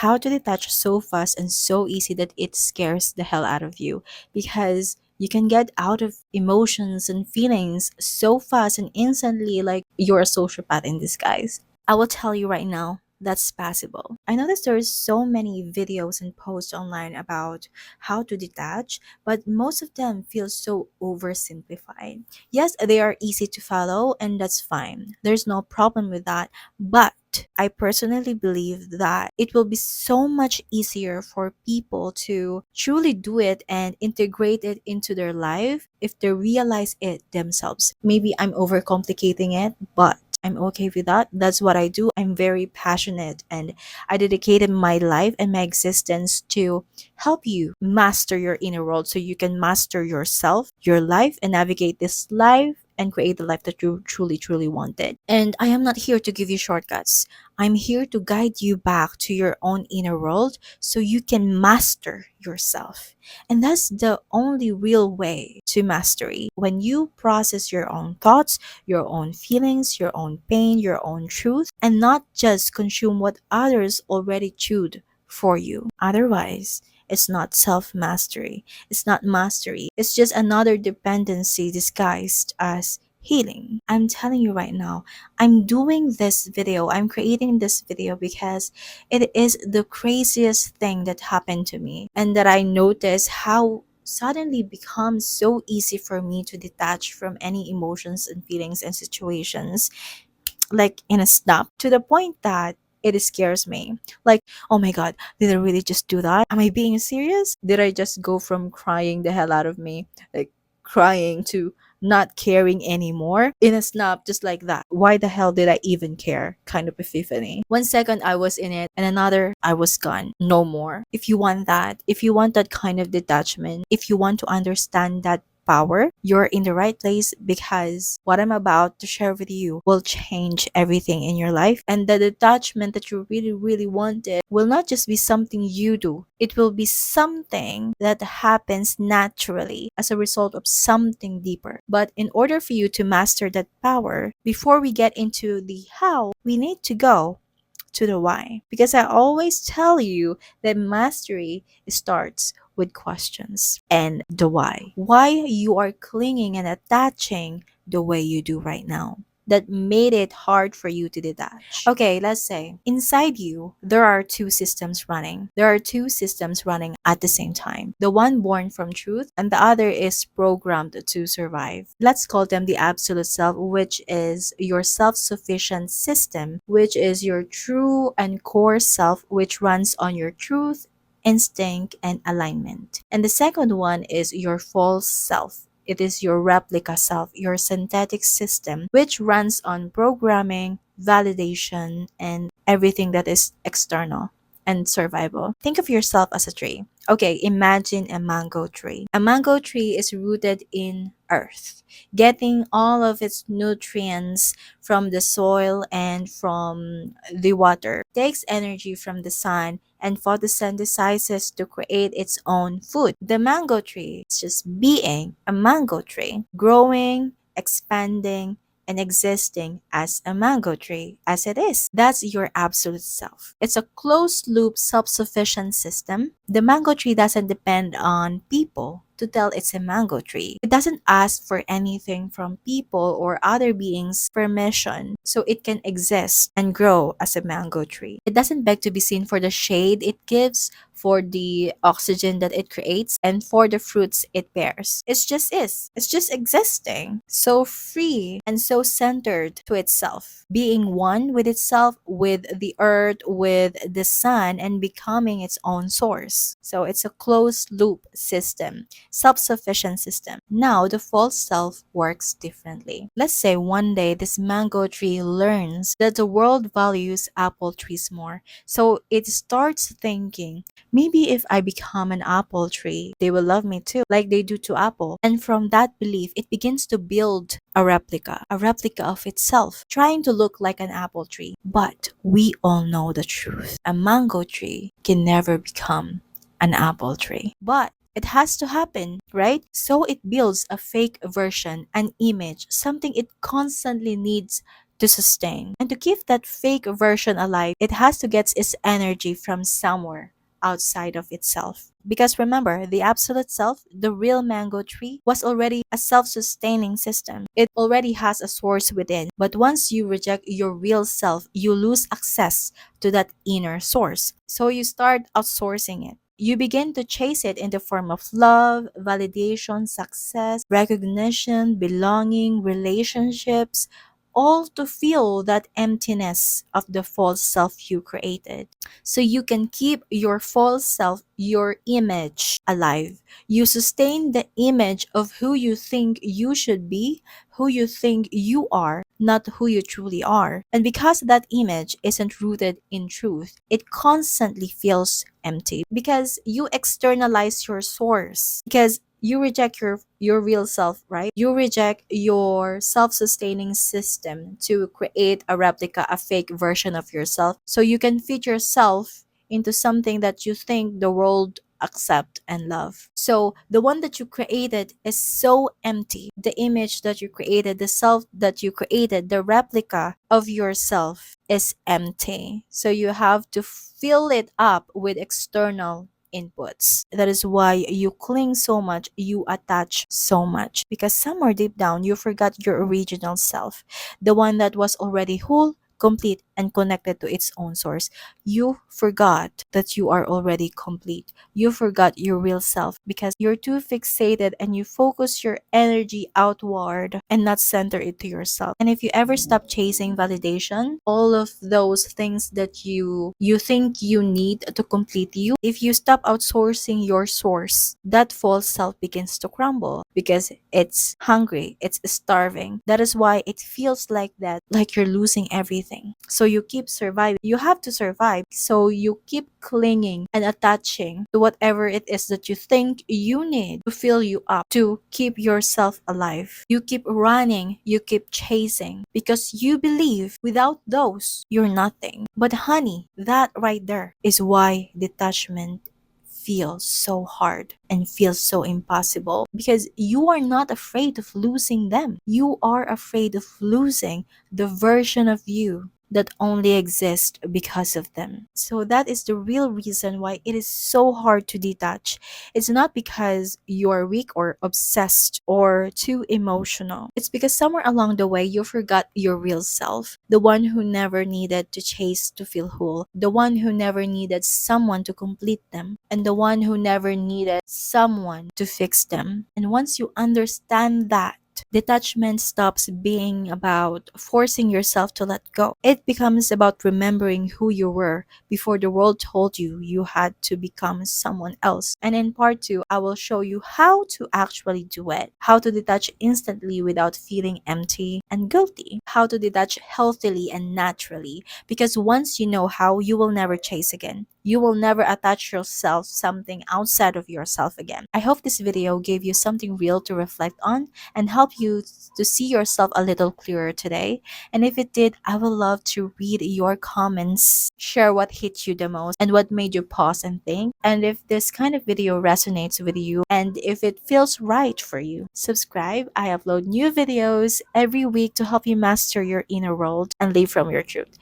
how to detach so fast and so easy that it scares the hell out of you, because you can get out of emotions and feelings so fast and instantly, like you're a sociopath in disguise. I will tell you right now, that's possible. I noticed there's so many videos and posts online about how to detach, but most of them feel so oversimplified. Yes, they are easy to follow, and that's fine. There's no problem with that. But I personally believe that it will be so much easier for people to truly do it and integrate it into their life if they realize it themselves. Maybe I'm overcomplicating it, but I'm okay with that. That's what I do. I'm very passionate, and I dedicated my life and my existence to help you master your inner world so you can master yourself, your life, and navigate this life and create the life that you truly, truly wanted. And I am not here to give you shortcuts. I'm here to guide you back to your own inner world so you can master yourself. And that's the only real way to mastery. When you process your own thoughts, your own feelings, your own pain, your own truth, and not just consume what others already chewed for you. Otherwise, it's not self mastery. It's not mastery. It's just another dependency disguised as healing. I'm telling you right now, I'm creating this video because it is the craziest thing that happened to me, and that I noticed how suddenly becomes so easy for me to detach from any emotions and feelings and situations, like in a snap, to the point that it scares me. Like, oh my god, did I really just do that? Am I being serious? Did I just go from crying the hell out of me, like crying, to not caring anymore in a snap, just like that? Why the hell did I even care? Kind of epiphany. One second I was in it, and another I was gone. No more. If you want that, if you want that kind of detachment, if you want to understand that power, you're in the right place, because what I'm about to share with you will change everything in your life. And the detachment that you really, really wanted will not just be something you do, it will be something that happens naturally as a result of something deeper. But in order for you to master that power, before we get into the how, we need to go to the why. Because I always tell you that mastery starts with questions and the why. Why you are clinging and attaching the way you do right now, that made it hard for you to detach. Okay, let's say inside you, there are two systems running. There are two systems running at the same time. The one born from truth, and the other is programmed to survive. Let's call them the absolute self, which is your self sufficient system, which is your true and core self, which runs on your truth, instinct, and alignment. And the second one is your false self. It is your replica self, your synthetic system, which runs on programming, validation, and everything that is external and survival. Think of yourself as a tree. Okay, imagine a mango tree. A mango tree is rooted in earth, getting all of its nutrients from the soil and from the water. Takes energy from the sun and photosynthesizes to create its own food. The mango tree is just being a mango tree, growing, expanding, and existing as a mango tree as it is. That's your absolute self. It's a closed loop, self sufficient system. The mango tree doesn't depend on people to tell it's a mango tree. It doesn't ask for anything from people or other beings' permission so it can exist and grow as a mango tree. It doesn't beg to be seen for the shade it gives, for the oxygen that it creates, and for the fruits it bears. It just is. It's just existing. So free and so centered to itself, being one with itself, with the earth, with the sun, and becoming its own source. So it's a closed loop system, self sufficient system. Now, the false self works differently. Let's say one day this mango tree learns that the world values apple trees more. So it starts thinking, maybe if I become an apple tree, they will love me too, like they do to apple. And from that belief, it begins to build a replica of itself, trying to look like an apple tree. But we all know the truth. A mango tree can never become an apple tree. But it has to happen, right? So it builds a fake version, an image, something it constantly needs to sustain. And to keep that fake version alive, it has to get its energy from somewhere outside of itself. Because remember, the absolute self, the real mango tree, was already a self sustaining system. It already has a source within. But once you reject your real self, you lose access to that inner source. So you start outsourcing it. You begin to chase it in the form of love, validation, success, recognition, belonging, relationships, all to fill that emptiness of the false self you created. So you can keep your false self, your image alive. You sustain the image of who you think you should be, who you think you are, not who you truly are. And because that image isn't rooted in truth, it constantly feels empty because you externalize your source. Because you reject your real self, right? You reject your self-sustaining system to create a replica, a fake version of yourself, so you can fit yourself into something that you think the world accept and love. So the one that you created is so empty. The image that you created, the self that you created, the replica of yourself is empty. So you have to fill it up with external inputs. That is why you cling so much, you attach so much, because somewhere deep down you forgot your original self, the one that was already whole, complete, and connected to its own source. You forgot that you are already complete. You forgot your real self because you're too fixated and you focus your energy outward and not center it to yourself. And if you ever stop chasing validation, all of those things that you think you need to complete you, if you stop outsourcing your source, that false self begins to crumble because it's hungry, it's starving. That is why it feels like that, like you're losing everything. So you keep surviving. You have to survive. So you keep clinging and attaching to whatever it is that you think you need to fill you up, to keep yourself alive. You keep running, you keep chasing because you believe without those, you're nothing. But honey, that right there is why detachment feels so hard and feels so impossible, because you are not afraid of losing them. You are afraid of losing the version of you that only exists because of them. So that is the real reason why it is so hard to detach. It's not because you're weak or obsessed or too emotional. It's because somewhere along the way you forgot your real self, the one who never needed to chase to feel whole, the one who never needed someone to complete them, and the one who never needed someone to fix them. And once you understand that, detachment stops being about forcing yourself to let go. It becomes about remembering who you were before the world told you you had to become someone else. And in part 2, I will show you how to actually do it, how to detach instantly without feeling empty and guilty, how to detach healthily and naturally. Because once you know how, you will never chase again. You will never attach yourself something outside of yourself again. I hope this video gave you something real to reflect on and help you to see yourself a little clearer today. And if it did, I would love to read your comments, share what hit you the most and what made you pause and think. And if this kind of video resonates with you and if it feels right for you, subscribe. I upload new videos every week to help you master your inner world and live from your truth.